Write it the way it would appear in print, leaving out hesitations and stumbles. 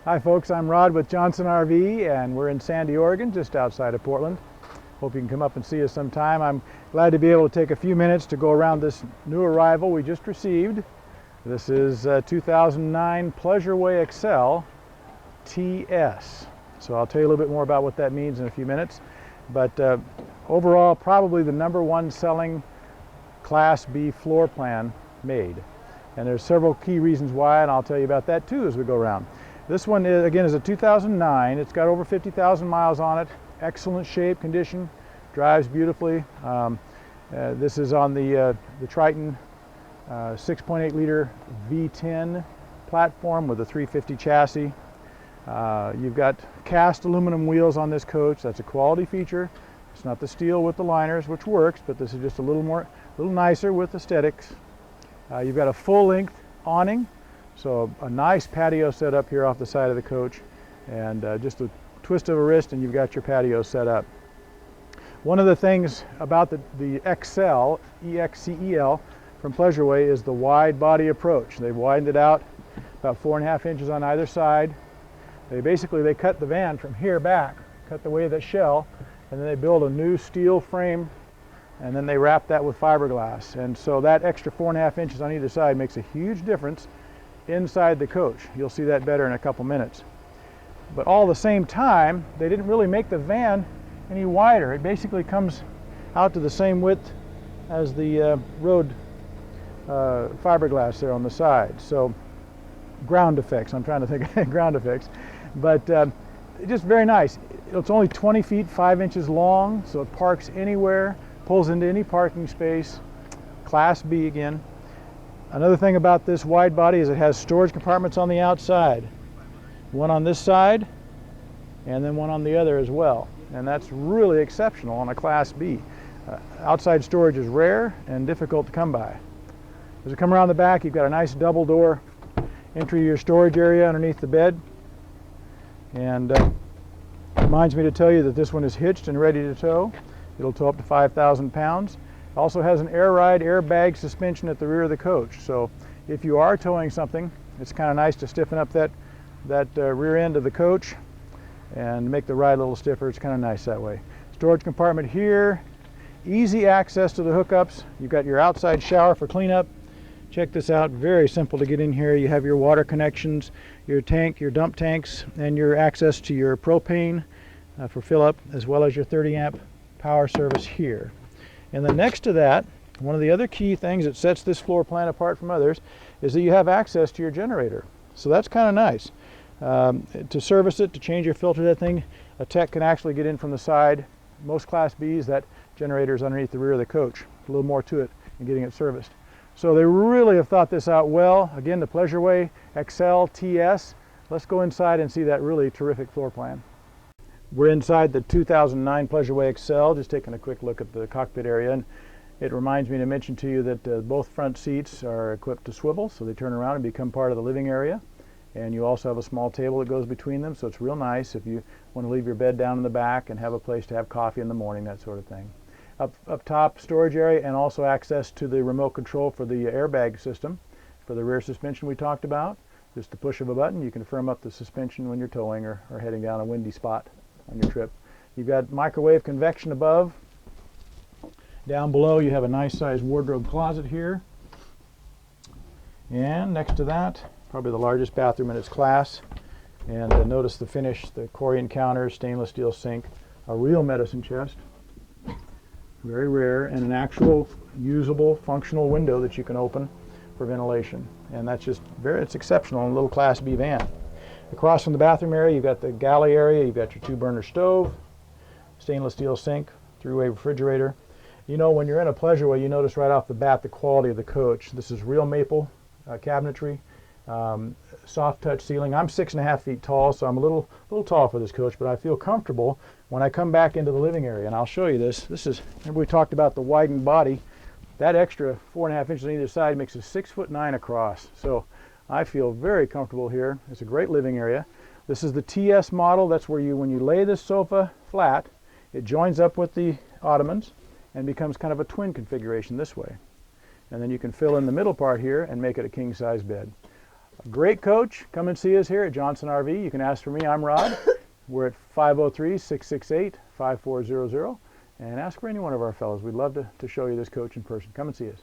Hi folks, I'm Rod with Johnson RV and we're in Sandy, Oregon, just outside of Portland. Hope you can come up and see us sometime. I'm glad to be able to take a few minutes to go around this new arrival we just received. This is 2009 Pleasureway Excel TS. So I'll tell you a little bit more about what that means in a few minutes. But overall, probably the #1 selling Class B floor plan made. And there's several key reasons why, and I'll tell you about that too as we go around. This one is, again, is a 2009. It's got over 50,000 miles on it. Excellent shape, condition, drives beautifully. This is on the Triton 6.8 liter V10 platform with a 350 chassis. You've got cast aluminum wheels on this coach. That's a quality feature. It's not the steel with the liners, which works, but this is just a little nicer with aesthetics. You've got a full-length awning. So a nice patio set up here off the side of the coach, and just a twist of a wrist and you've got your patio set up. One of the things about the XL, EXCEL from Pleasureway is the wide body approach. They've widened it out about 4.5 inches on either side. They cut the van from here back, cut the way of the shell, and then they build a new steel frame, and then they wrap that with fiberglass. And so that extra 4.5 inches on either side makes a huge difference inside the coach. You'll see that better in a couple minutes. But all the same time, they didn't really make the van any wider. It basically comes out to the same width as the road fiberglass there on the side. So ground effects, I'm trying to think of ground effects. But just very nice. It's only 20 feet 5 inches long, so it parks anywhere, pulls into any parking space. Class B again. Another thing about this wide body is it has storage compartments on the outside. One on this side and then one on the other as well. And that's really exceptional on a Class B. Outside storage is rare and difficult to come by. As you come around the back, you've got a nice double door entry to your storage area underneath the bed. And reminds me to tell you that this one is hitched and ready to tow. It'll tow up to 5,000 pounds. Also has an air ride airbag suspension at the rear of the coach. So if you are towing something, it's kind of nice to stiffen up that rear end of the coach and make the ride a little stiffer. It's kind of nice that way. Storage compartment here, easy access to the hookups. You've got your outside shower for cleanup. Check this out, very simple to get in here. You have your water connections, your tank, your dump tanks, and your access to your propane for fill up, as well as your 30 amp power service here. And then next to that, one of the other key things that sets this floor plan apart from others is that you have access to your generator. So that's kind of nice. To service it, to change your filter, that thing, a tech can actually get in from the side. Most Class Bs, that generator is underneath the rear of the coach. A little more to it in getting it serviced. So they really have thought this out well. Again, the Pleasureway XL TS. Let's go inside and see that really terrific floor plan. We're inside the 2009 Pleasureway Excel, just taking a quick look at the cockpit area. And it reminds me to mention to you that both front seats are equipped to swivel, so they turn around and become part of the living area. And you also have a small table that goes between them, so it's real nice if you want to leave your bed down in the back and have a place to have coffee in the morning, that sort of thing. Up top, storage area, and also access to the remote control for the airbag system for the rear suspension we talked about. Just the push of a button, you can firm up the suspension when you're towing or heading down a windy spot on your trip. You've got microwave convection above. Down below you have a nice sized wardrobe closet here. And next to that, probably the largest bathroom in its class. And notice the finish, the Corian counter, stainless steel sink, a real medicine chest. Very rare, and an actual usable functional window that you can open for ventilation. And that's just it's exceptional in a little Class B van. Across from the bathroom area, you've got the galley area, you've got your 2-burner stove, stainless steel sink, 3-way refrigerator. You know, when you're in a Pleasureway, you notice right off the bat the quality of the coach. This is real maple cabinetry, soft touch ceiling. I'm 6.5 feet tall, so I'm a little tall for this coach, but I feel comfortable when I come back into the living area. And I'll show you this. Remember we talked about the widened body. That extra 4.5 inches on either side makes it 6'9" across. So I feel very comfortable here. It's a great living area. This is the TS model. That's where when you lay this sofa flat, it joins up with the ottomans and becomes kind of a twin configuration this way. And then you can fill in the middle part here and make it a king-size bed. Great coach. Come and see us here at Johnson RV. You can ask for me. I'm Rod. We're at 503-668-5400. And ask for any one of our fellows. We'd love to show you this coach in person. Come and see us.